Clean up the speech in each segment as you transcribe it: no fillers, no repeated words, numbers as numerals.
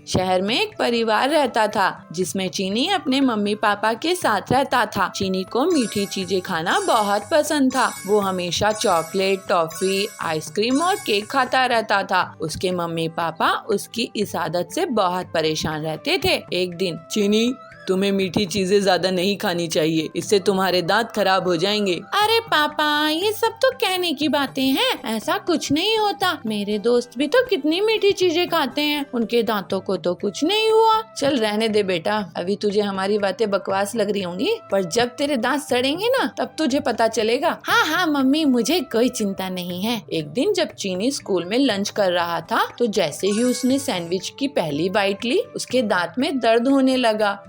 शहर में एक परिवार रहता था जिसमें चीनी अपने मम्मी पापा के साथ रहता था। चीनी को मीठी चीजें खाना बहुत पसंद था। वो हमेशा चॉकलेट, टॉफी, आइसक्रीम और केक खाता रहता था। उसके मम्मी पापा उसकी इस आदत से बहुत परेशान रहते थे। एक दिन, चीनी, तुम्हें मीठी चीजें ज्यादा नहीं खानी चाहिए, इससे तुम्हारे दांत खराब हो जाएंगे। अरे पापा, ये सब तो कहने की बातें हैं, ऐसा कुछ नहीं होता। मेरे दोस्त भी तो कितनी मीठी चीजें खाते हैं, उनके दांतों को तो कुछ नहीं हुआ। चल रहने दे बेटा, अभी तुझे हमारी बातें बकवास लग रही होंगी, पर जब तेरे दांत सड़ेंगे ना तब तुझे पता चलेगा। हाँ हाँ मम्मी, मुझे कोई चिंता नहीं है। एक दिन जब चीनी स्कूल में लंच कर रहा था तो जैसे ही उसने सैंडविच की पहली बाइट ली, उसके दांत में दर्द होने लगा।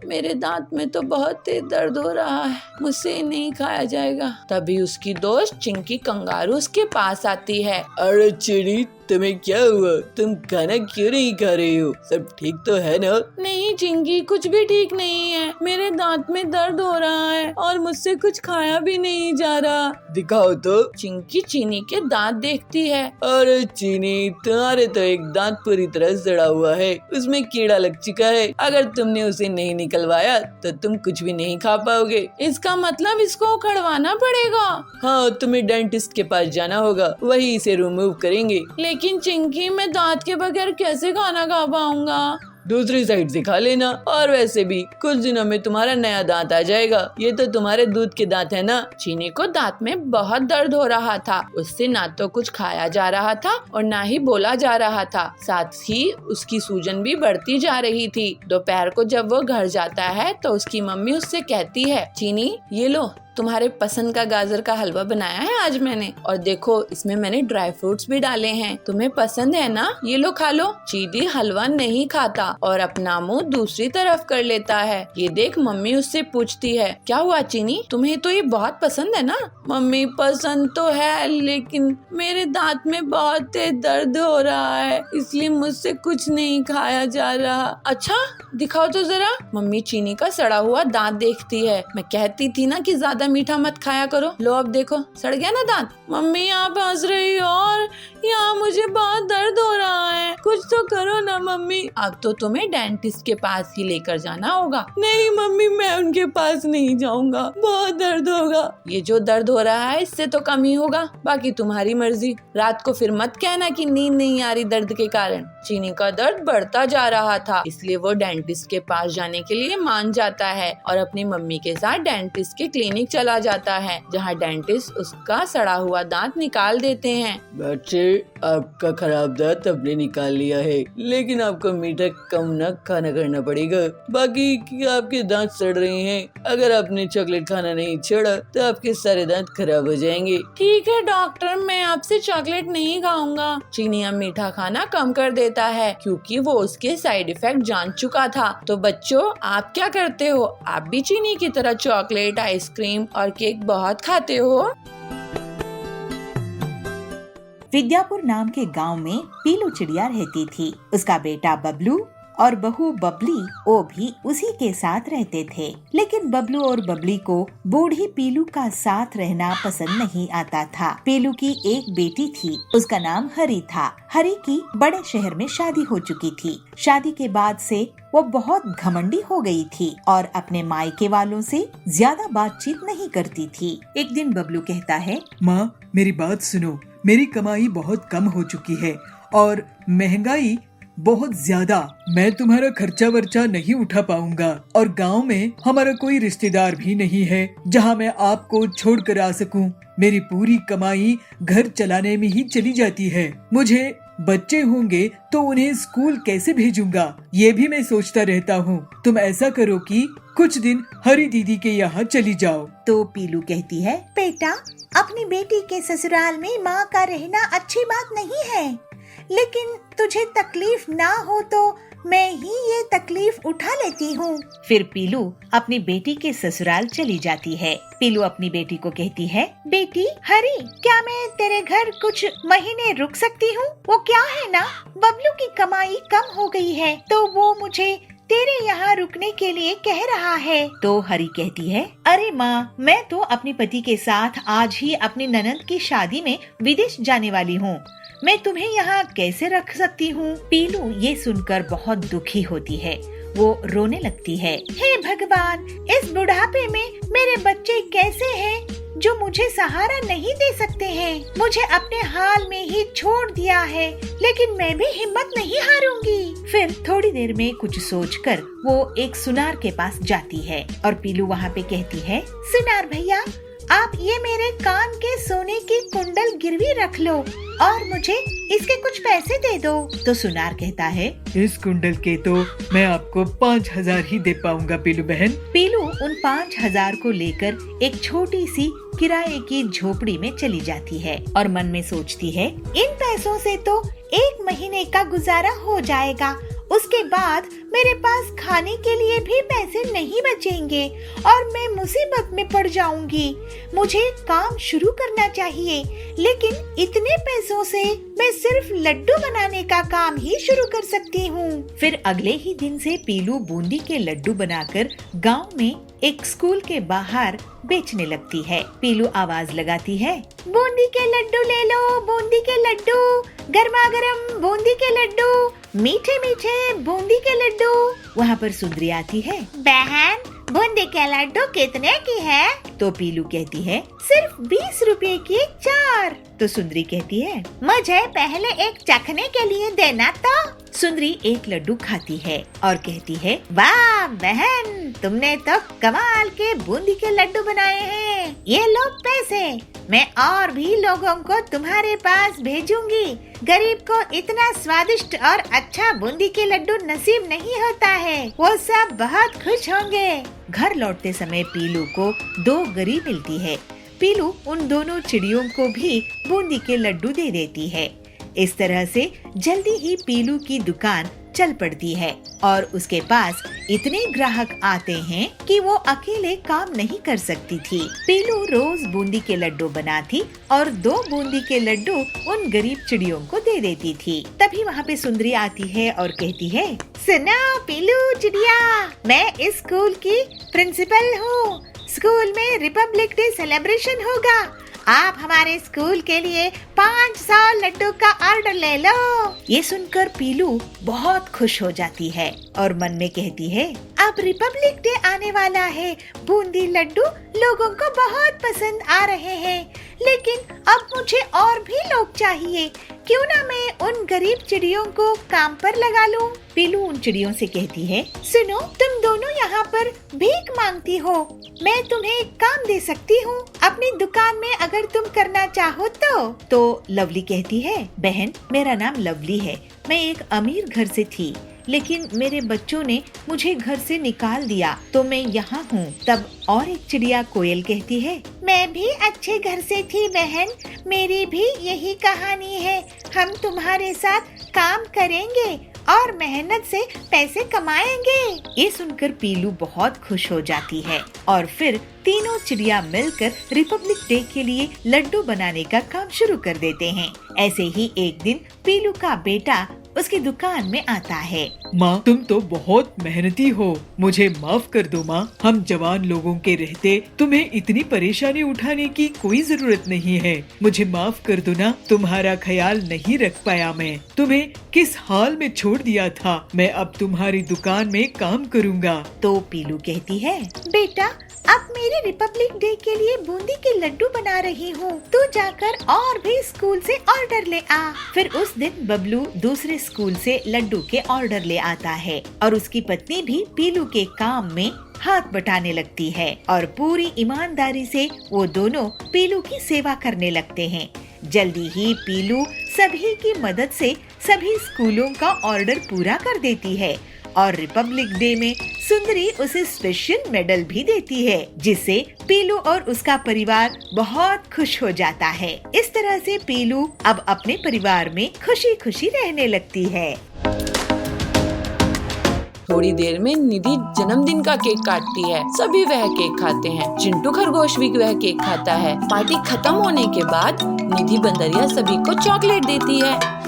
मेरे दांत में तो बहुत तेज दर्द हो रहा है, मुझसे नहीं खाया जाएगा। तभी उसकी दोस्त चिंकी कंगारू उसके पास आती है। अरे चीनी, तुम्हें क्या हुआ? तुम खाना क्यों नहीं खा रही हो? सब ठीक तो है ना? नहीं चिंकी, कुछ भी ठीक नहीं है। मेरे दांत में दर्द हो रहा है और मुझसे कुछ खाया भी नहीं जा रहा। दिखाओ तो। चिंकी चीनी के दांत देखती है। अरे चीनी, तुम्हारे तो एक दांत पूरी तरह सड़ा हुआ है, उसमें कीड़ा लग चुका है। अगर तुमने उसे नहीं निकलवाया तो तुम कुछ भी नहीं खा पाओगे। इसका मतलब इसको उखड़वाना पड़ेगा? हाँ, तुम्हें डेंटिस्ट के पास जाना होगा, वही इसे रिमूव करेंगे। लेकिन चिंकी, मैं दांत के बगैर कैसे खाना खा पाऊंगा? दूसरी साइड से खा लेना। और वैसे भी कुछ दिनों में तुम्हारा नया दांत आ जाएगा, ये तो तुम्हारे दूध के दांत है ना। चीनी को दांत में बहुत दर्द हो रहा था। उससे ना तो कुछ खाया जा रहा था और ना ही बोला जा रहा था। साथ ही उसकी सूजन भी बढ़ती जा रही थी। दोपहर को जब वो घर जाता है तो उसकी मम्मी उससे कहती है, चीनी, ये लो, तुम्हारे पसंद का गाजर का हलवा बनाया है आज मैंने, और देखो इसमें मैंने ड्राई फ्रूट्स भी डाले हैं, तुम्हें पसंद है ना? ये लो खा लो। चीनी हलवा नहीं खाता और अपना मुंह दूसरी तरफ कर लेता है। ये देख मम्मी उससे पूछती है, क्या हुआ चीनी, तुम्हें तो ये बहुत पसंद है ना? मम्मी, पसंद तो है, लेकिन मेरे दांत में बहुत तेज दर्द हो रहा है, इसलिए मुझसे कुछ नहीं खाया जा रहा। अच्छा, दिखाओ तो जरा। मम्मी चीनी का सड़ा हुआ दांत देखती है। मैं कहती थी ना कि ज्यादा मीठा मत खाया करो। लो अब देखो, सड़ गया ना दांत। मम्मी, आप हंस रही हो और यहाँ मुझे बहुत दर्द हो रहा है, कुछ तो करो ना मम्मी। अब तो तुम्हें डेंटिस्ट के पास ही लेकर जाना होगा। नहीं मम्मी, मैं उनके पास नहीं जाऊंगा, बहुत दर्द होगा। ये जो दर्द हो रहा है इससे तो कम ही होगा, बाकी तुम्हारी मर्जी। रात को फिर मत कहना कि नींद नहीं आ रही दर्द के कारण। चीनी का दर्द बढ़ता जा रहा था, इसलिए वो डेंटिस्ट के पास जाने के लिए मान जाता है और अपनी मम्मी के साथ डेंटिस्ट के क्लिनिक चला जाता है, जहाँ डेंटिस्ट उसका सड़ा हुआ दांत निकाल देते हैं। बच्चे, आपका खराब दांत हमने निकाल लिया है, लेकिन आपको मीठा कम न खाना करना पड़ेगा। बाकी आपके दांत सड़ रहे हैं, अगर आपने चॉकलेट खाना नहीं छोड़ा तो आपके सारे दांत खराब हो जाएंगे। ठीक है डॉक्टर, मैं आपसे चॉकलेट नहीं खाऊंगा। चीनी अब मीठा खाना कम कर देता है क्योंकि वो उसके साइड इफेक्ट जान चुका था। तो बच्चों, आप क्या करते हो? आप भी चीनी की तरह चॉकलेट, आइसक्रीम और केक बहुत खाते हो? विद्यापुर नाम के गांव में पीलू चिड़िया रहती थी। उसका बेटा बबलू और बहू बबली वो भी उसी के साथ रहते थे। लेकिन बबलू और बबली को बूढ़ी पीलू का साथ रहना पसंद नहीं आता था। पीलू की एक बेटी थी, उसका नाम हरी था। हरी की बड़े शहर में शादी हो चुकी थी। शादी के बाद से वो बहुत घमंडी हो गई थी और अपने मायके वालों से ज्यादा बातचीत नहीं करती थी। एक दिन बबलू कहता है, माँ, मेरी बात सुनो, मेरी कमाई बहुत कम हो चुकी है और महंगाई बहुत ज्यादा। मैं तुम्हारा खर्चा वर्चा नहीं उठा पाऊंगा और गांव में हमारा कोई रिश्तेदार भी नहीं है जहां मैं आपको छोड़ कर आ सकूं। मेरी पूरी कमाई घर चलाने में ही चली जाती है। मुझे बच्चे होंगे तो उन्हें स्कूल कैसे भेजूंगा, ये भी मैं सोचता रहता हूँ। तुम ऐसा करो कि कुछ दिन हरी दीदी के यहाँ चली जाओ। तो पीलू कहती है, बेटा, अपनी बेटी के ससुराल में माँ का रहना अच्छी बात नहीं है, लेकिन तुझे तकलीफ ना हो तो मैं ही ये तकलीफ उठा लेती हूँ। फिर पीलू अपनी बेटी के ससुराल चली जाती है। पीलू अपनी बेटी को कहती है, बेटी हरी, क्या मैं तेरे घर कुछ महीने रुक सकती हूँ? वो क्या है ना, बबलू की कमाई कम हो गई है तो वो मुझे तेरे यहाँ रुकने के लिए कह रहा है। तो हरी कहती है, अरे माँ, मैं तो अपने पति के साथ आज ही अपनी ननद की शादी में विदेश जाने वाली हूँ। मैं तुम्हें यहाँ कैसे रख सकती हूँ। पीलू ये सुनकर बहुत दुखी होती है। वो रोने लगती है। हे भगवान, इस बुढ़ापे में मेरे बच्चे कैसे हैं जो मुझे सहारा नहीं दे सकते हैं। मुझे अपने हाल में ही छोड़ दिया है, लेकिन मैं भी हिम्मत नहीं हारूंगी। फिर थोड़ी देर में कुछ सोचकर वो एक सुनार के पास जाती है और पीलू वहाँ पे कहती है, सुनार भैया, आप ये मेरे कान के सोने की कुंडल गिरवी रख लो और मुझे इसके कुछ पैसे दे दो। तो सुनार कहता है, इस कुंडल के तो मैं आपको 5,000 ही दे पाऊंगा पीलू बहन। पीलू उन 5,000 को लेकर एक छोटी सी किराए की झोपड़ी में चली जाती है और मन में सोचती है, इन पैसों से तो 1 महीने का गुजारा हो जाएगा। उसके बाद मेरे पास खाने के लिए भी पैसे नहीं बचेंगे और मैं मुसीबत में पड़ जाऊंगी। मुझे काम शुरू करना चाहिए, लेकिन इतने पैसों से मैं सिर्फ लड्डू बनाने का काम ही शुरू कर सकती हूँ। फिर अगले ही दिन से पीलू बूंदी के लड्डू बनाकर गांव में एक स्कूल के बाहर बेचने लगती है। पीलू आवाज लगाती है, बूंदी के लड्डू ले लो, बूंदी के लड्डू, गर्मा गर्म बूंदी के लड्डू, मीठे मीठे बूंदी के लड्डू। वहाँ पर सुंदरी आती है। बहन, बूंदी के लड्डू कितने की है? तो पीलू कहती है, सिर्फ 20 रुपए की 4। तो सुंदरी कहती है, मुझे पहले एक चखने के लिए देना। तो सुंदरी एक लड्डू खाती है और कहती है, वाह बहन, तुमने तो कमाल के बूंदी के लड्डू बनाए हैं। ये लो पैसे, मैं और भी लोगों को तुम्हारे पास भेजूंगी। गरीब को इतना स्वादिष्ट और अच्छा बूंदी के लड्डू नसीब नहीं होता है, वो सब बहुत खुश होंगे। घर लौटते समय पीलू को 2 गरी मिलती है। पीलू उन दोनों चिड़ियों को भी बूंदी के लड्डू दे देती है। इस तरह से जल्दी ही पीलू की दुकान चल पड़ती है और उसके पास इतने ग्राहक आते हैं कि वो अकेले काम नहीं कर सकती थी। पीलू रोज बूंदी के लड्डू बनाती और 2 बूंदी के लड्डू उन गरीब चिड़ियों को दे देती थी। तभी वहाँ पे सुंदरी आती है और कहती है, सुनो पीलू चिड़िया, मैं इस स्कूल की प्रिंसिपल हूँ। स्कूल में रिपब्लिक डे सेलिब्रेशन होगा। आप हमारे स्कूल के लिए 500 लड्डू का ऑर्डर ले लो। ये सुनकर पीलू बहुत खुश हो जाती है और मन में कहती है, अब रिपब्लिक डे आने वाला है, बूंदी लड्डू लोगों को बहुत पसंद आ रहे हैं, लेकिन अब मुझे और भी लोग चाहिए। क्यों ना मैं उन गरीब चिड़ियों को काम पर लगा लूं? पीलू उन चिड़ियों से कहती है, सुनो, तुम दोनों यहाँ पर भीख मांगती हो, मैं तुम्हें एक काम दे सकती हूँ अपनी दुकान में, अगर तुम करना चाहो तो लवली कहती है, बहन, मेरा नाम लवली है। मैं एक अमीर घर से थी, लेकिन मेरे बच्चों ने मुझे घर से निकाल दिया, तो मैं यहाँ हूँ। तब और एक चिड़िया कोयल कहती है, मैं भी अच्छे घर से थी बहन, मेरी भी यही कहानी है। हम तुम्हारे साथ काम करेंगे और मेहनत से पैसे कमाएंगे। ये सुनकर पीलू बहुत खुश हो जाती है और फिर तीनों चिड़िया मिलकर रिपब्लिक डे के लिए लड्डू बनाने का काम शुरू कर देते हैं। ऐसे ही एक दिन पीलू का बेटा उसकी दुकान में आता है। माँ, तुम तो बहुत मेहनती हो, मुझे माफ कर दो माँ। हम जवान लोगों के रहते तुम्हें इतनी परेशानी उठाने की कोई जरूरत नहीं है। मुझे माफ कर दो ना, तुम्हारा ख्याल नहीं रख पाया मैं। तुम्हें किस हाल में छोड़ दिया था। मैं अब तुम्हारी दुकान में काम करूँगा। तो पीलू कहती है, बेटा, अब मेरे रिपब्लिक डे के लिए बूंदी के लड्डू बना रही हूँ, तू जाकर और भी स्कूल से ऑर्डर ले आ। फिर उस दिन बबलू दूसरे स्कूल से लड्डू के ऑर्डर ले आता है और उसकी पत्नी भी पीलू के काम में हाथ बटाने लगती है और पूरी ईमानदारी से वो दोनों पीलू की सेवा करने लगते हैं। जल्दी ही पीलू सभी की मदद से सभी स्कूलों का ऑर्डर पूरा कर देती है और रिपब्लिक डे में सुंदरी उसे स्पेशल मेडल भी देती है, जिससे पीलू और उसका परिवार बहुत खुश हो जाता है। इस तरह से पीलू अब अपने परिवार में खुशी खुशी रहने लगती है। थोड़ी देर में निधि जन्मदिन का केक काटती है। सभी वह केक खाते हैं। चिंटू खरगोश भी वह केक खाता है। पार्टी खत्म होने के बाद निधि बंदरिया सभी को चॉकलेट देती है।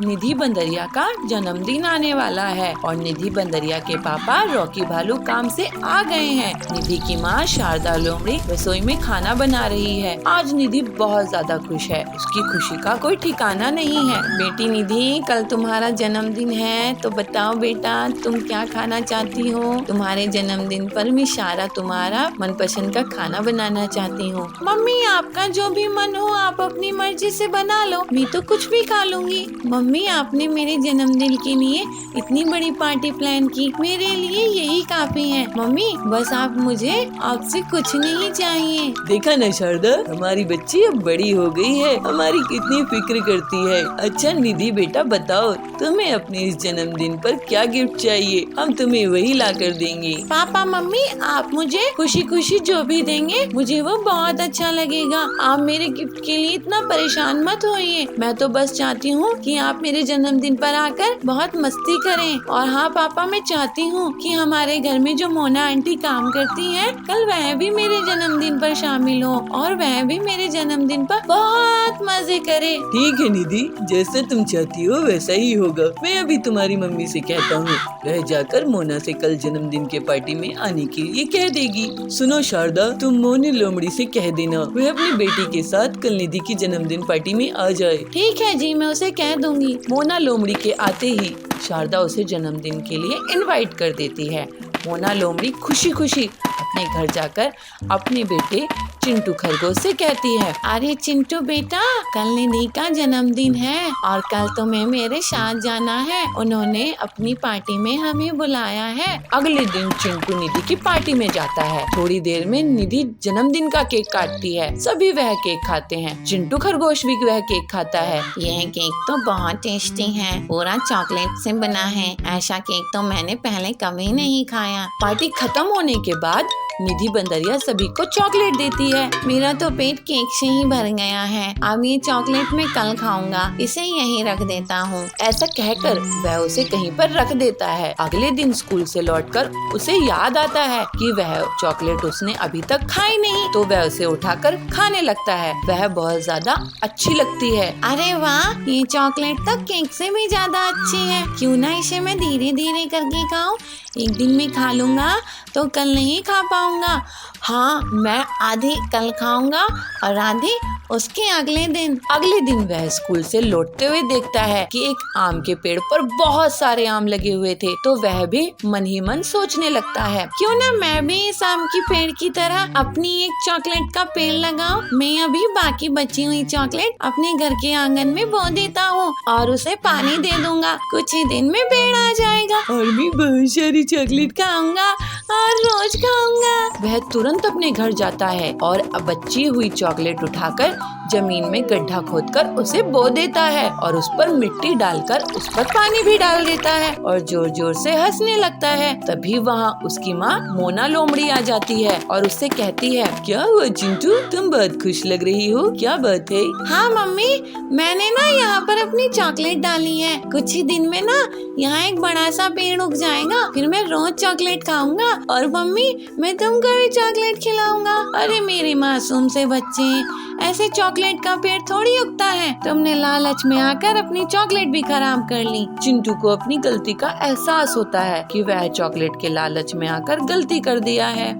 निधि बंदरिया का जन्मदिन आने वाला है और निधि बंदरिया के पापा रॉकी भालू काम से आ गए हैं। निधि की माँ शारदा लोमड़ी रसोई में खाना बना रही है। आज निधि बहुत ज्यादा खुश है, उसकी खुशी का कोई ठिकाना नहीं है। बेटी निधि, कल तुम्हारा जन्मदिन है, तो बताओ बेटा तुम क्या खाना चाहती हो? तुम्हारे जन्मदिन पर मैं सारा तुम्हारा मनपसंद का खाना बनाना चाहती हूँ। मम्मी आपका जो भी मन हो आप अपनी मर्जी से बना लो, मैं तो कुछ भी खा लूंगी। मम्मी आपने मेरे जन्मदिन के लिए इतनी बड़ी पार्टी प्लान की, मेरे लिए यही काफी है। मम्मी बस आप मुझे आपसे कुछ नहीं चाहिए। देखा न शारदा, हमारी बच्ची अब बड़ी हो गई है, हमारी कितनी फिक्र करती है। अच्छा निधि बेटा बताओ, तुम्हें अपने इस जन्मदिन पर क्या गिफ्ट चाहिए? हम तुम्हें वही ला कर देंगे। पापा मम्मी आप मुझे खुशी खुशी जो भी देंगे मुझे वो बहुत अच्छा लगेगा। आप मेरे गिफ्ट के लिए इतना परेशान मत होइए। मैं तो बस चाहती हूँ कि आप मेरे जन्मदिन पर आकर बहुत मस्ती करें। और हाँ पापा, मैं चाहती हूँ कि हमारे घर में जो मोना आंटी काम करती हैं, कल वह भी मेरे जन्मदिन पर शामिल हो और वह भी मेरे जन्मदिन पर बहुत मजे करे। ठीक है निधि, जैसा तुम चाहती हो वैसा ही होगा। मैं अभी तुम्हारी मम्मी से कहता हूँ, वह जाकर मोना से कल जन्मदिन के पार्टी में आने के लिए कह देगी। सुनो शारदा, तुम मोनी लोमड़ी से कह देना वह अपनी बेटी के साथ कल निधि की जन्मदिन पार्टी में आ जाए। ठीक है जी, मैं उसे कह दूंगी। मोना लोमड़ी के आते ही शारदा उसे जन्मदिन के लिए इनवाइट कर देती है। मोना लोमड़ी खुशी खुशी अपने घर जाकर अपने बेटे चिंटू खरगोश से कहती है, अरे चिंटू बेटा, कल निधि का जन्मदिन है और कल तुम्हें मेरे साथ जाना है। उन्होंने अपनी पार्टी में हमें बुलाया है। अगले दिन चिंटू निधि की पार्टी में जाता है। थोड़ी देर में निधि जन्मदिन का केक काटती है। सभी वह केक खाते हैं। चिंटू खरगोश भी वह केक खाता है। यह केक तो बहुत टेस्टी है, पूरा चॉकलेट से बना है। ऐसा केक तो मैंने पहले कभी नहीं खाया। पार्टी खत्म होने के बाद निधि बंदरिया सभी को चॉकलेट देती है। मेरा तो पेट केक से ही भर गया है, अब ये चॉकलेट मैं कल खाऊंगा, इसे यहीं रख देता हूँ। ऐसा कहकर वह उसे कहीं पर रख देता है। अगले दिन स्कूल से लौटकर उसे याद आता है कि वह चॉकलेट उसने अभी तक खाई नहीं, तो वह उसे उठाकर खाने लगता है। वह बहुत ज्यादा अच्छी लगती है। अरे वाह, ये चॉकलेट तो केक से भी ज्यादा अच्छी है। क्यों ना इसे मैं धीरे धीरे करके खाऊं? एक दिन में खा लूंगा तो कल नहीं खा पाऊंगा। हाँ, मैं आधी कल खाऊंगा और आधी उसके अगले दिन वह स्कूल से लौटते हुए देखता है कि एक आम के पेड़ पर बहुत सारे आम लगे हुए थे, तो वह भी मन ही मन सोचने लगता है, क्यों ना मैं भी इस आम की पेड़ की तरह अपनी एक चॉकलेट का पेड़ लगाऊं। मैं अभी बाकी बची हुई चॉकलेट अपने घर के आंगन में बो देता हूँ और उसे पानी दे दूंगा। कुछ ही दिन में पेड़ आ जाएगा और भी बहुत सारी चॉकलेट खाऊंगा और रोज खाऊंगा। वह तुरंत अपने घर जाता है और बची हुई चॉकलेट उठाकर जमीन में गड्ढा खोदकर उसे बो देता है और उस पर मिट्टी डालकर उस पर पानी भी डाल देता है और जोर जोर से हंसने लगता है। तभी वहाँ उसकी माँ मोना लोमड़ी आ जाती है और उससे कहती है, क्या हुआ चिंटू, तुम बहुत खुश लग रही हो, क्या बात है? हाँ मम्मी, मैंने ना यहाँ पर अपनी चॉकलेट डाली है। कुछ ही दिन में ना यहाँ एक बड़ा सा पेड़ उग जाएगा, फिर मैं रोज चॉकलेट खाऊंगा और मम्मी मैं तुमको भी चॉकलेट खिलाऊंगा। अरे मेरे मासूम से बच्चे, ऐसे चॉकलेट का पेड़ थोड़ी उगता है। तुमने लालच में आकर अपनी चॉकलेट भी खराब कर ली। चिंटू को अपनी गलती का एहसास होता है कि वह चॉकलेट के लालच में आकर गलती कर दिया है।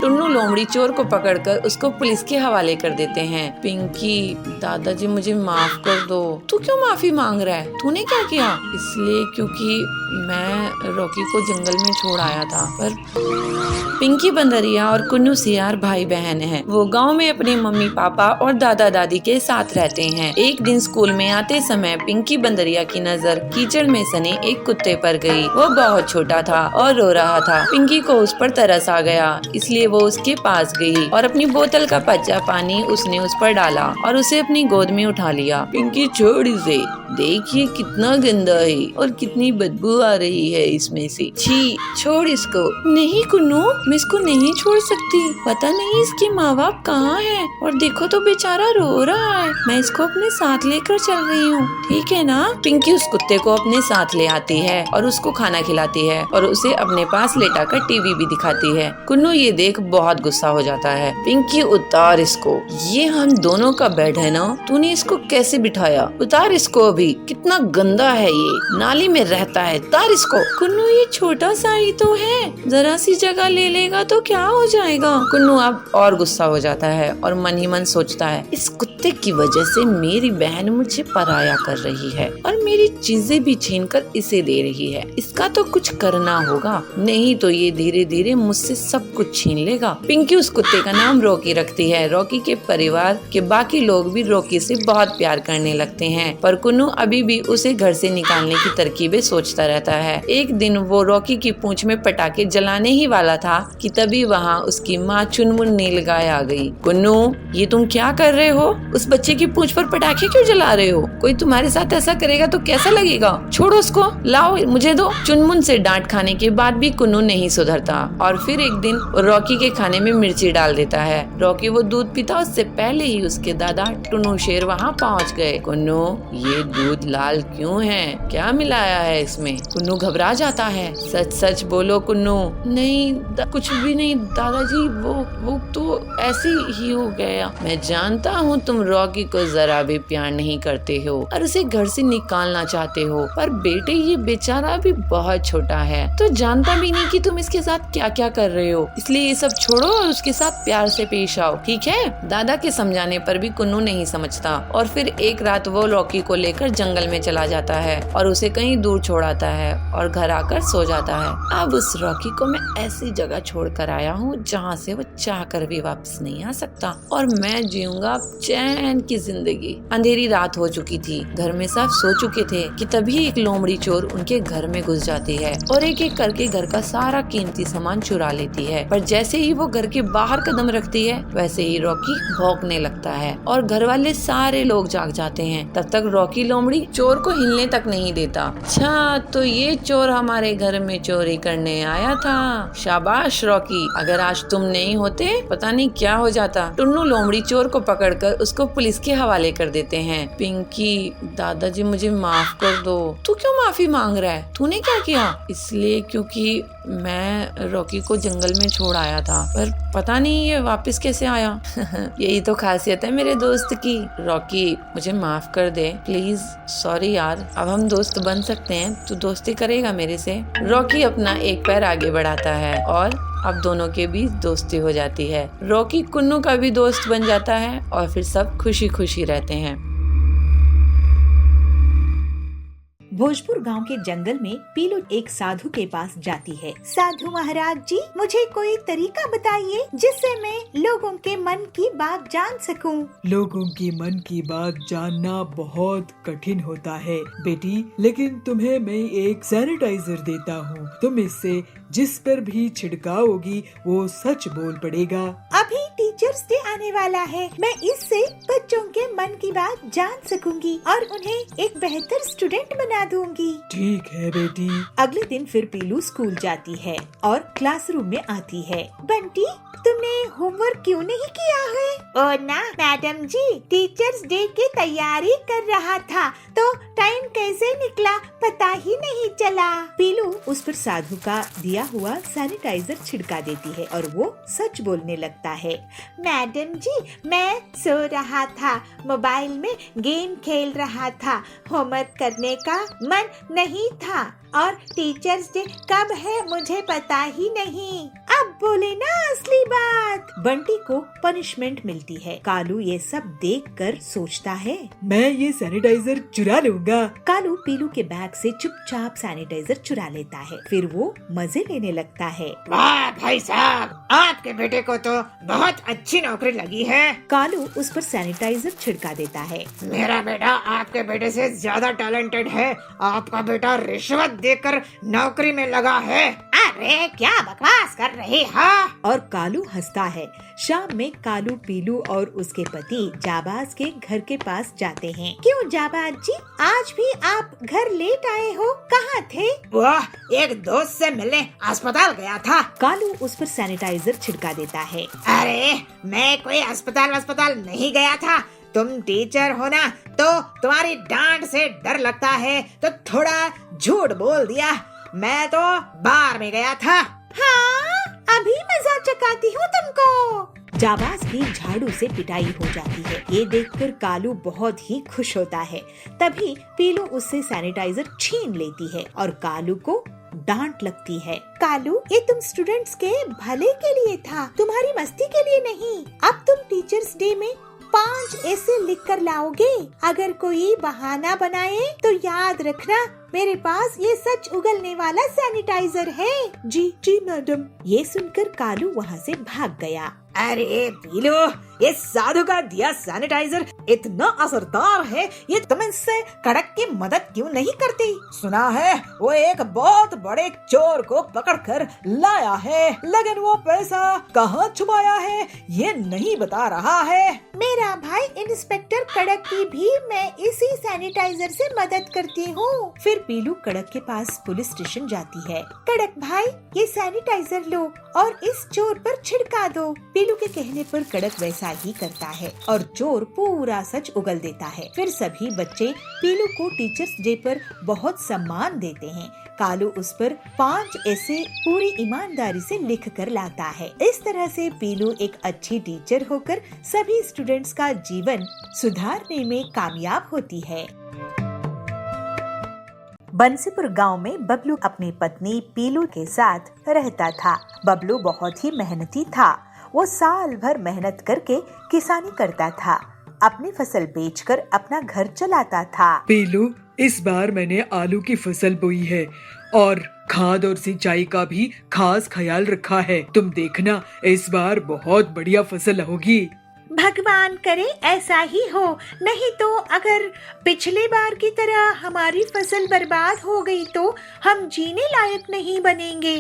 टुन्नू लोमड़ी चोर को पकड़कर उसको पुलिस के हवाले कर देते हैं। पिंकी, दादाजी मुझे माफ कर दो। तू क्यों माफी मांग रहा है? तूने क्या किया? इसलिए क्योंकि मैं रॉकी को जंगल में छोड़ आया था। पर पिंकी बंदरिया और कुन्नू सियार भाई बहन हैं। वो गांव में अपने मम्मी पापा और दादा दादी के साथ रहते हैं। एक दिन स्कूल में आते समय पिंकी बंदरिया की नजर कीचड़ में सने एक कुत्ते पर गई। वो बहुत छोटा था और रो रहा था। पिंकी को उस पर तरस आ गया, इसलिए वो उसके पास गई और अपनी बोतल का कच्चा पानी उसने उस पर डाला और उसे अपनी गोद में उठा लिया। पिंकी छोड़ इसे, देखिए कितना गंदा है और कितनी बदबू आ रही है इसमें से। छी, छोड़ इसको। नहीं कुन्नू, मैं इसको नहीं छोड़ सकती। पता नहीं इसके माँ बाप कहाँ हैं और देखो तो बेचारा रो रहा है। मैं इसको अपने साथ लेकर चल रही हूँ, ठीक है ना? पिंकी उस कुत्ते को अपने साथ ले आती है और उसको खाना खिलाती है और उसे अपने पास लेटाकर टीवी भी दिखाती है। कुन्नू ये देख बहुत बहुत गुस्सा हो जाता है। पिंकी उतार इसको, ये हम दोनों का बेड है ना, तूने इसको कैसे बिठाया? उतार इसको अभी, कितना गंदा है ये, नाली में रहता है, उतार इसको। कुन्नू ये छोटा सा ही तो है, जरा सी जगह ले लेगा तो क्या हो जाएगा। कुन्नू अब और गुस्सा हो जाता है और मन ही मन सोचता है, इस कुत्ते की वजह से मेरी बहन मुझे पराया कर रही है और मेरी चीजें भी छीन कर इसे दे रही है। इसका तो कुछ करना होगा, नहीं तो ये धीरे धीरे मुझसे सब कुछ छीन लेगा। पिंकी उस कुत्ते का नाम रॉकी रखती है। रॉकी के परिवार के बाकी लोग भी रॉकी से बहुत प्यार करने लगते हैं, पर कुन्नू अभी भी उसे घर से निकालने की तरकीबें सोचता रहता है। एक दिन वो रॉकी की पूंछ में पटाखे जलाने ही वाला था कि तभी वहाँ उसकी माँ चुनमुन नीलगाय आ गई। कुन्नू, ये तुम क्या कर रहे हो? उस बच्चे की पूंछ पर पटाखे क्यों जला रहे हो? कोई तुम्हारे साथ ऐसा करेगा तो कैसा लगेगा? छोड़ो उसको, लाओ मुझे दो। चुनमुन से डांट खाने के बाद भी कुन्नू नहीं सुधरता और फिर एक दिन रॉकी के खाने में मिर्ची डाल देता है। रॉकी वो दूध पीता उससे पहले ही उसके दादा टुन्नू शेर वहाँ पहुँच गए। कुन्नू, ये दूध लाल क्यों है? क्या मिलाया है इसमें? कुन्नू घबरा जाता है। सच सच बोलो कुन्नू। नहीं कुछ भी नहीं दादाजी, वो तो ऐसे ही हो गया। मैं जानता हूँ तुम रॉकी को जरा भी प्यार नहीं करते हो और उसे घर से निकालना चाहते हो, पर बेटे ये बेचारा भी बहुत छोटा है, तो जानता भी नहीं कि तुम इसके साथ क्या क्या कर रहे हो, इसलिए ये सब छोड़ो और उसके साथ प्यार से पेश आओ, ठीक है? दादा के समझाने पर भी कुन्नू नहीं समझता और फिर एक रात वो रॉकी को लेकर जंगल में चला जाता है और उसे कहीं दूर छोड़ाता है और घर आकर सो जाता है। अब उस रॉकी को मैं ऐसी जगह छोड़ कर आया हूँ जहाँ से वो चाह कर भी वापस नहीं आ सकता और मैं जीऊंगा चैन की जिंदगी। अंधेरी रात हो चुकी थी, घर में सब सो चुके थे कि तभी एक लोमड़ी चोर उनके घर में घुस जाती है और एक एक करके घर का सारा कीमती सामान चुरा लेती है। पर जैसे ही वो घर के बाहर कदम रखती है वैसे ही रॉकी भौंकने लगता है और घर वाले सारे लोग जाग जाते हैं। तब तक रॉकी लोमड़ी चोर को हिलने तक नहीं देता। अच्छा, तो ये चोर हमारे घर में चोरी करने आया था। शाबाश रॉकी, अगर आज तुम नहीं होते पता नहीं क्या हो जाता। टुन्नू लोमड़ी चोर को पकड़कर उसको पुलिस के हवाले कर देते हैं। पिंकी, दादाजी मुझे माफ कर दो। तू क्यों माफी मांग रहा है? तूने क्या किया? इसलिए क्योंकि मैं रॉकी को जंगल में छोड़ आया था, पर पता नहीं ये वापस कैसे आया। यही तो खासियत है मेरे दोस्त की। रॉकी, मुझे माफ कर दे प्लीज। सॉरी यार, अब हम दोस्त बन सकते हैं, तू दोस्ती करेगा मेरे से? रॉकी अपना एक पैर आगे बढ़ाता है और अब दोनों के बीच दोस्ती हो जाती है। रॉकी कुन्नू का भी दोस्त बन जाता है और फिर सब खुशी खुशी रहते हैं। भोजपुर गांव के जंगल में पीलू एक साधु के पास जाती है। साधु महाराज जी, मुझे कोई तरीका बताइए जिससे मैं लोगों के मन की बात जान सकूं। लोगों की मन की बात जानना बहुत कठिन होता है बेटी, लेकिन तुम्हें मैं एक सैनिटाइजर देता हूँ। तुम इससे जिस पर भी छिड़काओगी वो सच बोल पड़ेगा। अभी टीचर्स डे आने वाला है, मैं इससे बच्चों के मन की बात जान सकूंगी और उन्हें एक बेहतर स्टूडेंट बना दूंगी। ठीक है बेटी। अगले दिन फिर पीलू स्कूल जाती है और क्लासरूम में आती है। बंटी, तुमने होमवर्क क्यों नहीं किया है? ओ ना मैडम जी, टीचर्स डे की तैयारी कर रहा था तो टाइम कैसे निकला पता ही नहीं चला। पीलू उस पर साधु का दिया हुआ सैनिटाइजर छिड़का देती है और वो सच बोलने लगता है। मैडम जी, मैं सो रहा था, मोबाइल में गेम खेल रहा था, होमवर्क करने का मन नहीं था और टीचर्स डे कब है मुझे पता ही नहीं। अब बोले ना असली बात। बंटी को पनिशमेंट मिलती है। कालू ये सब देखकर सोचता है, मैं ये सैनिटाइजर चुरा लूंगा। कालू पीलू के बैग से चुपचाप सैनिटाइजर चुरा लेता है। फिर वो मजे लेने लगता है। वाह भाई साहब, आपके बेटे को तो बहुत अच्छी नौकरी लगी है। कालू उस पर सैनिटाइजर छिड़का देता है। मेरा बेटा आपके बेटे से ज्यादा टैलेंटेड है। आपका बेटा रिश्वत देकर नौकरी में लगा है। अरे क्या बकवास कर रही है? और कालू हंसता है। शाम में कालू पीलू और उसके पति जाबाज के घर के पास जाते हैं। क्यों जाबाज जी, आज भी आप घर लेट आए हो? कहाँ थे? वाह, एक दोस्त से मिलने अस्पताल गया था। कालू उस पर सैनिटाइजर छिड़का देता है। अरे मैं कोई अस्पताल नहीं गया था। तुम टीचर हो ना, तो तुम्हारी डांट से डर लगता है तो थोड़ा झूठ बोल दिया। मैं तो बार में गया था। हाँ, अभी मजा चखाती हूँ तुमको। जाबाज की झाड़ू से पिटाई हो जाती है। ये देखकर कालू बहुत ही खुश होता है। तभी पीलू उससे सैनिटाइजर छीन लेती है और कालू को डांट लगती है। कालू, ये तुम स्टूडेंट्स के भले के लिए था, तुम्हारी मस्ती के लिए नहीं। अब तुम टीचर्स डे में 5 ऐसे लिख कर लाओगे। अगर कोई बहाना बनाए तो याद रखना, मेरे पास ये सच उगलने वाला सैनिटाइजर है। जी जी मैडम। ये सुनकर कालू वहाँ से भाग गया। अरे पीलू, ये साधु का दिया सैनिटाइजर इतना असरदार है, ये तुम इससे कड़क की मदद क्यों नहीं करती? सुना है वो एक बहुत बड़े चोर को पकड़कर लाया है, लेकिन वो पैसा कहाँ छुपाया है ये नहीं बता रहा है। मेरा भाई इंस्पेक्टर कड़क की भी मैं इसी सैनिटाइजर से मदद करती हूँ। फिर पीलू कड़क के पास पुलिस स्टेशन जाती है। कड़क भाई, ये सैनिटाइजर लो और इस चोर पर छिड़का दो। पीलू के कहने पर कड़क वैसा ही करता है और चोर पूरा सच उगल देता है। फिर सभी बच्चे पीलू को टीचर्स डे पर बहुत सम्मान देते हैं। कालू उस पर 5 ऐसे पूरी ईमानदारी से लिख कर लाता है। इस तरह से पीलू एक अच्छी टीचर होकर सभी स्टूडेंट्स का जीवन सुधारने में कामयाब होती है। बंसीपुर गांव में बबलू अपनी पत्नी पीलू के साथ रहता था। बबलू बहुत ही मेहनती था। वो साल भर मेहनत करके किसानी करता था। अपनी फसल बेचकर अपना घर चलाता था। पीलू, इस बार मैंने आलू की फसल बोई है और खाद और सिंचाई का भी खास ख्याल रखा है। तुम देखना, इस बार बहुत बढ़िया फसल होगी। भगवान करे ऐसा ही हो, नहीं तो अगर पिछले बार की तरह हमारी फसल बर्बाद हो गई तो हम जीने लायक नहीं बनेंगे।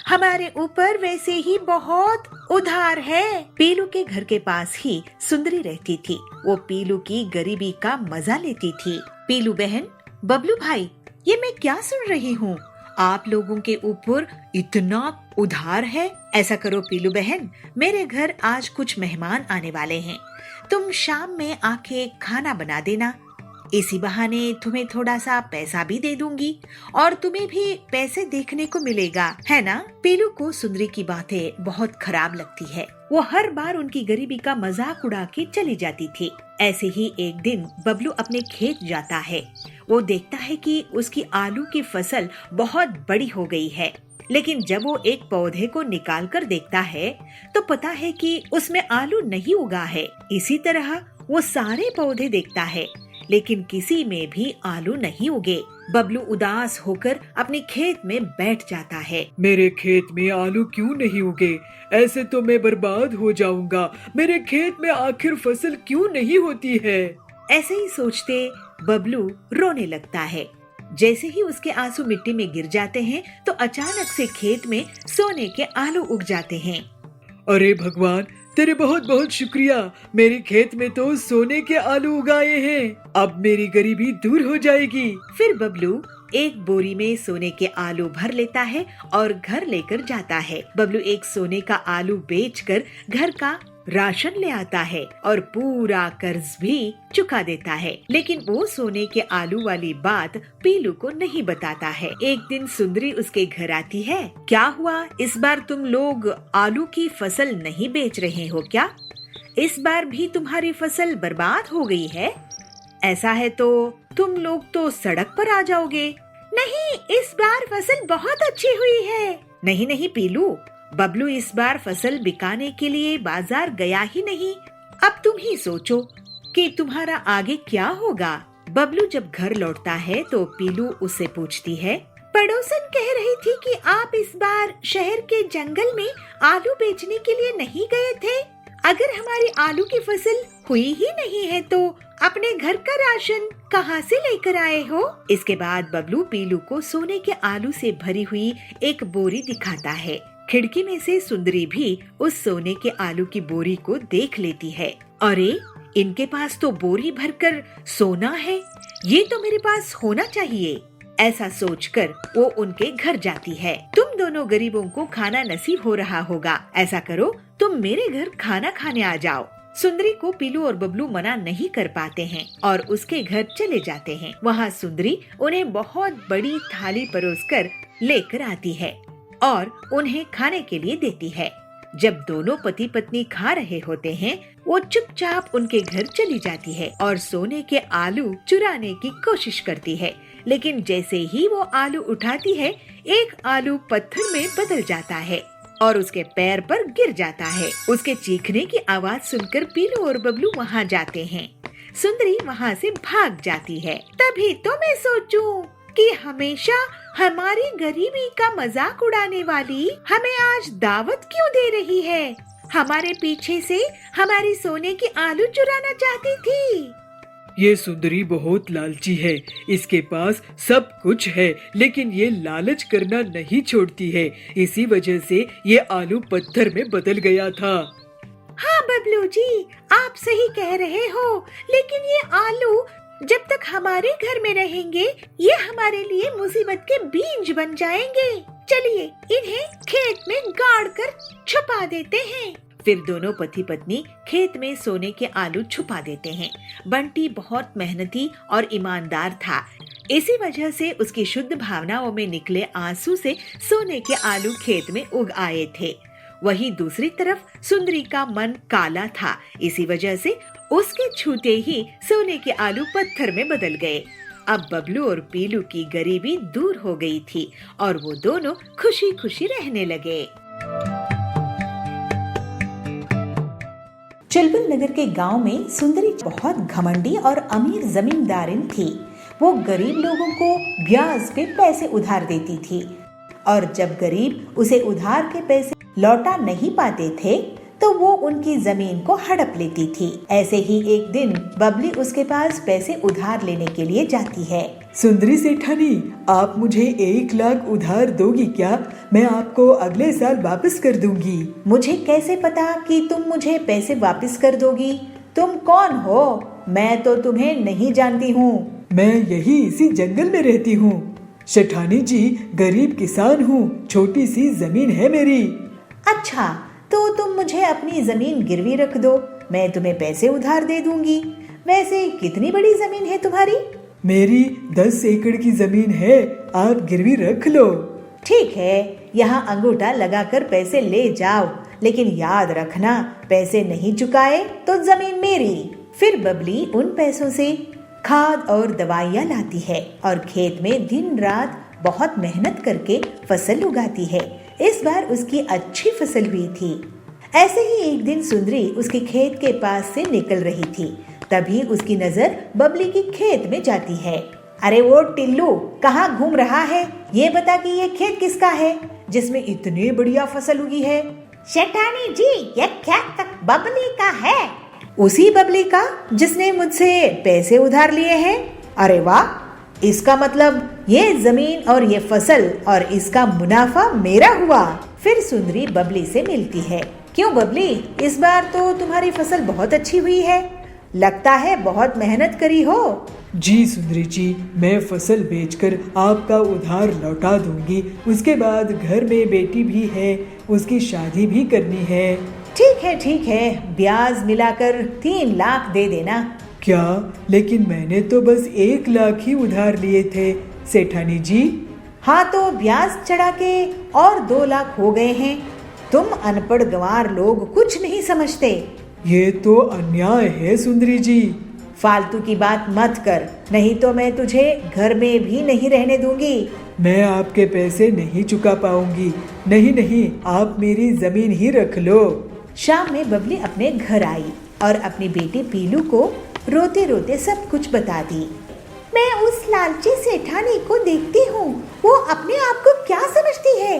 हमारे ऊपर वैसे ही बहुत उधार है। पीलू के घर के पास ही सुंदरी रहती थी। वो पीलू की गरीबी का मजा लेती थी। पीलू बहन, बबलू भाई, ये मैं क्या सुन रही हूँ? आप लोगों के ऊपर इतना उधार है। ऐसा करो पीलू बहन, मेरे घर आज कुछ मेहमान आने वाले हैं। तुम शाम में आके खाना बना देना। इसी बहाने तुम्हें थोड़ा सा पैसा भी दे दूंगी और तुम्हें भी पैसे देखने को मिलेगा, है ना? पीलू को सुंदरी की बातें बहुत खराब लगती है। वो हर बार उनकी गरीबी का मजाक उड़ा के चली जाती थी। ऐसे ही एक दिन बबलू अपने खेत जाता है। वो देखता है कि उसकी आलू की फसल बहुत बड़ी हो गई है, लेकिन जब वो एक पौधे को निकाल कर देखता है तो पता है कि उसमें आलू नहीं उगा है। इसी तरह वो सारे पौधे देखता है, लेकिन किसी में भी आलू नहीं उगे। बबलू उदास होकर अपने खेत में बैठ जाता है। मेरे खेत में आलू क्यों नहीं उगे? ऐसे तो मैं बर्बाद हो जाऊंगा। मेरे खेत में आखिर फसल क्यों नहीं होती है? ऐसे ही सोचते बबलू रोने लगता है। जैसे ही उसके आंसू मिट्टी में गिर जाते हैं तो अचानक से खेत में सोने के आलू उग जाते हैं। अरे भगवान, तेरे बहुत बहुत शुक्रिया। मेरे खेत में तो सोने के आलू उगाए हैं। अब मेरी गरीबी दूर हो जाएगी। फिर बबलू एक बोरी में सोने के आलू भर लेता है और घर लेकर जाता है। बबलू एक सोने का आलू बेचकर घर का राशन ले आता है और पूरा कर्ज भी चुका देता है। लेकिन वो सोने के आलू वाली बात पीलू को नहीं बताता है। एक दिन सुंदरी उसके घर आती है। क्या हुआ, इस बार तुम लोग आलू की फसल नहीं बेच रहे हो क्या? इस बार भी तुम्हारी फसल बर्बाद हो गई है? ऐसा है तो तुम लोग तो सड़क पर आ जाओगे। नहीं, इस बार फसल बहुत अच्छी हुई है। नहीं नहीं पीलू, बबलू इस बार फसल बिकाने के लिए बाजार गया ही नहीं। अब तुम ही सोचो कि तुम्हारा आगे क्या होगा। बबलू जब घर लौटता है तो पीलू उससे पूछती है, पड़ोसन कह रही थी कि आप इस बार शहर के जंगल में आलू बेचने के लिए नहीं गए थे। अगर हमारी आलू की फसल हुई ही नहीं है तो अपने घर का राशन कहाँ से लेकर आए हो? इसके बाद बबलू पीलू को सोने के आलू से भरी हुई एक बोरी दिखाता है। खिड़की में से सुंदरी भी उस सोने के आलू की बोरी को देख लेती है। अरे, इनके पास तो बोरी भरकर सोना है, ये तो मेरे पास होना चाहिए। ऐसा सोचकर वो उनके घर जाती है। तुम दोनों गरीबों को खाना नसीब हो रहा होगा। ऐसा करो, तुम मेरे घर खाना खाने आ जाओ। सुंदरी को पीलू और बबलू मना नहीं कर पाते हैं और उसके घर चले जाते हैं। वहाँ सुंदरी उन्हें बहुत बड़ी थाली परोसकर लेकर आती है। और उन्हें खाने के लिए देती है। जब दोनों पति पत्नी खा रहे होते हैं, वो चुपचाप उनके घर चली जाती है और सोने के आलू चुराने की कोशिश करती है। लेकिन जैसे ही वो आलू उठाती है, एक आलू पत्थर में बदल जाता है और उसके पैर पर गिर जाता है। उसके चीखने की आवाज सुनकर पीलू और बबलू वहाँ जाते हैं। सुंदरी वहाँ से भाग जाती है। तभी तो मैं सोचूं कि हमेशा हमारी गरीबी का मजाक उड़ाने वाली हमें आज दावत क्यों दे रही है। हमारे पीछे से हमारी सोने की आलू चुराना चाहती थी। ये सुंदरी बहुत लालची है। इसके पास सब कुछ है, लेकिन ये लालच करना नहीं छोड़ती है। इसी वजह से ये आलू पत्थर में बदल गया था। हाँ बबलू जी, आप सही कह रहे हो, लेकिन ये आलू जब तक हमारे घर में रहेंगे, ये हमारे लिए मुसीबत के बीज बन जाएंगे। चलिए इन्हें खेत में गाड़ कर छुपा देते हैं। फिर दोनों पति पत्नी खेत में सोने के आलू छुपा देते हैं। बंटी बहुत मेहनती और ईमानदार था। इसी वजह से उसकी शुद्ध भावनाओं में निकले आंसू से सोने के आलू खेत में उग आए थे। वहीं दूसरी तरफ सुंदरी का मन काला था। इसी वजह से उसके छूते ही सोने के आलू पत्थर में बदल गए। अब बबलू और पीलू की गरीबी दूर हो गई थी और वो दोनों खुशी खुशी रहने लगे। चुलबुल नगर के गांव में सुंदरी बहुत घमंडी और अमीर जमींदारिन थी। वो गरीब लोगों को ब्याज पे पैसे उधार देती थी और जब गरीब उसे उधार के पैसे लौटा नहीं पाते थे तो वो उनकी जमीन को हड़प लेती थी। ऐसे ही एक दिन बबली उसके पास पैसे उधार लेने के लिए जाती है। सुंदरी सेठानी, आप मुझे 1 लाख उधार दोगी क्या? मैं आपको अगले साल वापस कर दूंगी। मुझे कैसे पता कि तुम मुझे पैसे वापस कर दोगी? तुम कौन हो? मैं तो तुम्हें नहीं जानती हूँ। मैं यही इसी जंगल में रहती हूँ। सेठानी जी, गरीब किसान हूँ, छोटी सी जमीन है मेरी। अच्छा, तो तुम मुझे अपनी जमीन गिरवी रख दो, मैं तुम्हें पैसे उधार दे दूंगी। वैसे कितनी बड़ी जमीन है तुम्हारी? मेरी 10 एकड़ की जमीन है, आप गिरवी रख लो। ठीक है, यहाँ अंगूठा लगाकर पैसे ले जाओ, लेकिन याद रखना, पैसे नहीं चुकाए तो जमीन मेरी। फिर बबली उन पैसों से खाद और दवाइयाँ लाती है और खेत में दिन रात बहुत मेहनत करके फसल उगाती है। इस बार उसकी अच्छी फसल हुई थी। ऐसे ही एक दिन सुंदरी उसके खेत के पास से निकल रही थी। तभी उसकी नजर बबली की खेत में जाती है। अरे वो टिल्लू, कहाँ घूम रहा है? ये बता कि ये खेत किसका है जिसमें इतनी बढ़िया फसल उगी है? सेठानी जी, ये खेत तक बबली का है। उसी बबली का जिसने मुझसे पैसे उधार लिए हैं? अरे वाह, इसका मतलब ये जमीन और ये फसल और इसका मुनाफा मेरा हुआ। फिर सुंदरी बबली से मिलती है। क्यों बबली, इस बार तो तुम्हारी फसल बहुत अच्छी हुई है, लगता है बहुत मेहनत करी हो। जी सुंदरी जी, मैं फसल बेचकर आपका उधार लौटा दूंगी। उसके बाद घर में बेटी भी है, उसकी शादी भी करनी है। ठीक है, ब्याज मिलाकर 3 लाख दे देना। क्या? लेकिन मैंने तो बस 1 लाख ही उधार लिए थे सेठानी जी। हाँ, तो ब्याज चढ़ा के और 2 लाख हो गए हैं। तुम अनपढ़ गंवार लोग कुछ नहीं समझते। ये तो अन्याय है सुंदरी जी। फालतू की बात मत कर, नहीं तो मैं तुझे घर में भी नहीं रहने दूंगी। मैं आपके पैसे नहीं चुका पाऊंगी। नहीं, आप मेरी जमीन ही रख लो। शाम में बबली अपने घर आई और अपनी बेटी पीलू को रोते रोते सब कुछ बता दी। मैं उस लालची सेठानी को देखती हूँ, वो अपने आप को क्या समझती है।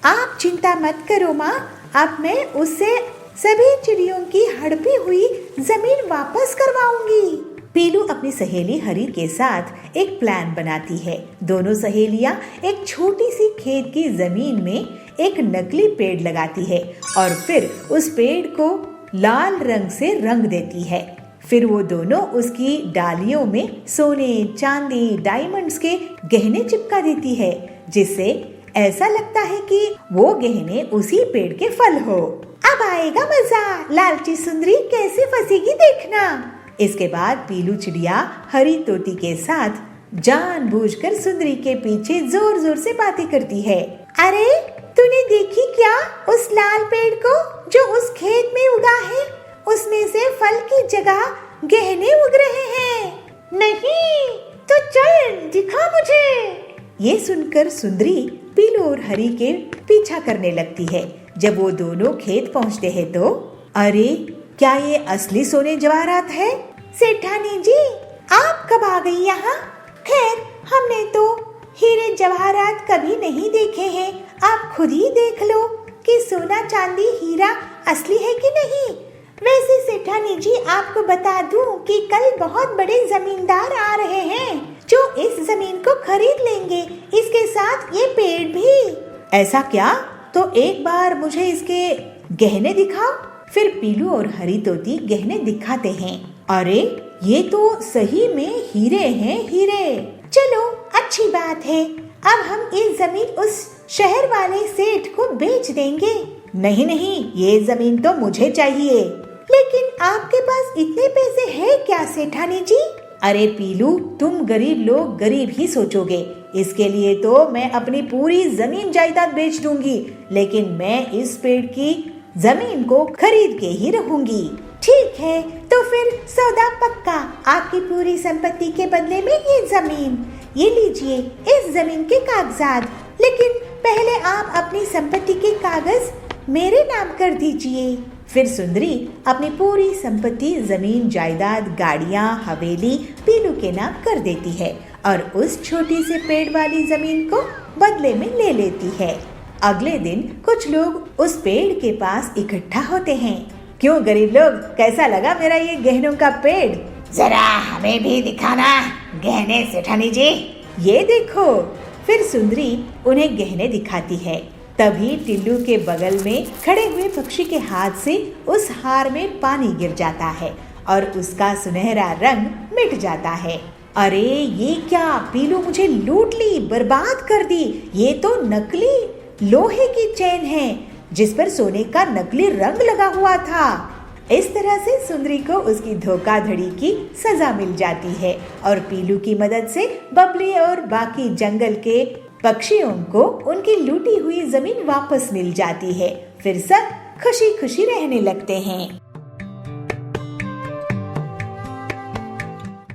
आप चिंता मत करो माँ, अब मैं उससे सभी चिड़ियों की हड़पी हुई जमीन वापस करवाऊंगी। पीलू अपनी सहेली हरी के साथ एक प्लान बनाती है। दोनों सहेलियां एक छोटी सी खेत की जमीन में एक नकली पेड़ लगाती है और फिर उस पेड़ को लाल रंग से रंग देती है। फिर वो दोनों उसकी डालियों में सोने, चांदी, डायमंड्स के गहने चिपका देती है, जिससे ऐसा लगता है कि वो गहने उसी पेड़ के फल हो। अब आएगा मजा, लालची सुंदरी कैसे फंसेगी देखना। इसके बाद पीलू चिड़िया हरी तोती के साथ जानबूझकर सुंदरी के पीछे जोर जोर से बातें करती है। अरे तू तूने देखी क्या उस लाल पेड़ को जो उस खेत में उगा है? उसमें से फल की जगह गहने उग रहे हैं। नहीं, तो चल दिखा मुझे। ये सुनकर सुंदरी पीलू और हरी के पीछा करने लगती है। जब वो दोनों खेत पहुंचते हैं तो अरे, क्या ये असली सोने जवाहरात है? सेठानी जी, आप कब आ गई यहाँ? खैर, हमने तो हीरे जवाहरात कभी नहीं देखे हैं। आप खुद ही देख लो कि सोना चांदी हीरा असली है कि नहीं। वैसे सेठानी जी, आपको बता दूं कि कल बहुत बड़े जमींदार आ रहे हैं जो इस जमीन को खरीद लेंगे, इसके साथ ये पेड़ भी। ऐसा क्या? तो एक बार मुझे इसके गहने दिखाओ। फिर पीलू और हरी तोती गहने दिखाते हैं। अरे, ये तो सही में हीरे हैं, हीरे। चलो, अच्छी बात है। अब हम ये जमीन उस शहर वाले सेठ को बेच देंगे। नहीं नहीं, ये जमीन तो मुझे चाहिए। लेकिन आपके पास इतने पैसे हैं क्या सेठानी जी? अरे पीलू, तुम गरीब लोग गरीब ही सोचोगे। इसके लिए तो मैं अपनी पूरी जमीन जायदाद बेच दूंगी, लेकिन मैं इस पेड़ की जमीन को खरीद के ही रहूंगी। ठीक है, तो फिर सौदा पक्का। आपकी पूरी संपत्ति के बदले में ये जमीन। ये लीजिए इस जमीन के कागजात। लेकिन पहले आप अपनी संपत्ति के कागज मेरे नाम कर दीजिए। फिर सुंदरी अपनी पूरी संपत्ति, जमीन जायदाद, गाड़ियाँ, हवेली पीलू के नाम कर देती है और उस छोटी से पेड़ वाली जमीन को बदले में ले लेती है। अगले दिन कुछ लोग उस पेड़ के पास इकट्ठा होते हैं। क्यों गरीब लोग, कैसा लगा मेरा ये गहनों का पेड़? जरा हमें भी दिखाना गहने सेठानी जी। ये देखो। फिर सुंदरी उन्हें गहने दिखाती है। तभी टिल्लू के बगल में खड़े हुए पक्षी के हाथ से उस हार में पानी गिर जाता है और उसका सुनहरा रंग मिट जाता है। अरे ये क्या, पीलू मुझे लूट ली, बर्बाद कर दी। ये तो नकली लोहे की चेन है जिस पर सोने का नकली रंग लगा हुआ था। इस तरह से सुंदरी को उसकी धोखाधड़ी की सजा मिल जाती है और पीलू की मदद से बबली और बाकी जंगल के पक्षियों को उनकी लूटी हुई जमीन वापस मिल जाती है। फिर सब खुशी खुशी रहने लगते हैं।